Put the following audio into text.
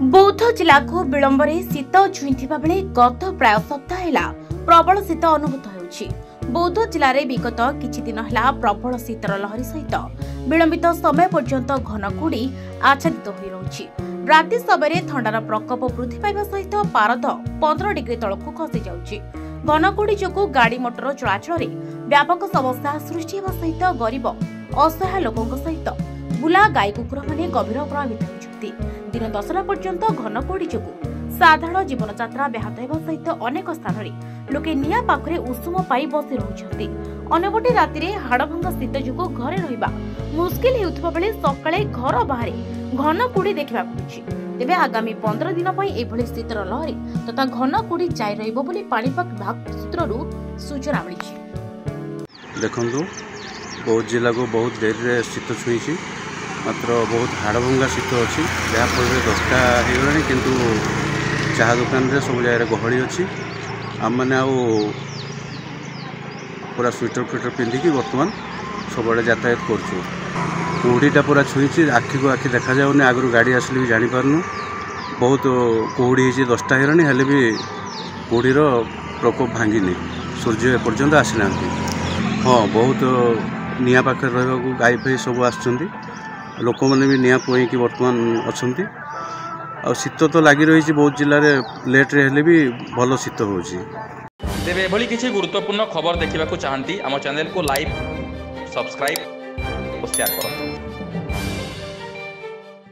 बौद्ध जिला को विलंब शीत छुईवा बेले गत प्राय सप्ताह है प्रबल शीत अनुभूत होउछि। बौद्ध जिले में विगत किछि दिन है प्रबल शीतर लहरी सहित विलंबित समय पर्यंत घनकुड़ी आच्छादित हो रही। राति समय थंडार प्रकोप वृद्धि पाइबा सहित पारद 15 डिग्री तलक खसी जाउछि। घनकुड़ी जोगु गाड़ी मोटर चलाचल व्यापक समस्या सृष्टि होगा सहित गरीब असहाय लोकों सहित बुला गाई कुकुर माने गभीर प्रभावित होती। दिन 10टा पर्यंत घनकुड़ी जोगु साधारण जीवन यात्रा व्याहत होगा सहित अनेक स्थान में लोके निया पाखरे उषुम पाई बसी रहुछंती। अनेकटी राति हाड़भंगा शीत जोगु घरे रहिबा मुश्किल हेउथबा बेले सकाळे घर बाहरे घनकुड़ी देखा मिलुछि। तेबे आगामी 15 दिन पई एभली शीतर लहरी तथा घनकुड़ी जाय रहिबो बोली पाणीपाग विभाग सूत्ररु सूचना मिलिछि। देखंतु बौद्ध जिला को बहुत देर शीत छुई मात्र बहुत हाड़भंगा शीत अच्छी जहाँफल 10टा होगा किंतु चाह दुकान रे सब जगह गहली अच्छी आम मैंने पूरा स्वेटर फ्वेटर पिंधिकी बर्तमान सब यातायात करूँ। कुहुड़ीटा पूरा छुई आखि को आखि देखा जाऊनी आगु गाड़ी आसिले भी जापारनु बहुत कुहुड़ी 10टा होगा हेल्ले भी कुहुड़ीर प्रकोप भांगिनी सूर्य एपर्यंत आसीना। हाँ बहुत निया पाखे रहा गाई फाई सब आसुँच लोक मैंने भी निया पुईकी बर्तमान अच्छा आ शीत तो लगी रही बौद्ध जिले में लेट्रे हेल्ले भी भल शीत हो। तेरे एभली किसी गुरुत्वपूर्ण खबर देखा चाहती आम चैनल को लाइक सब्सक्राइब और शेयर करूँ।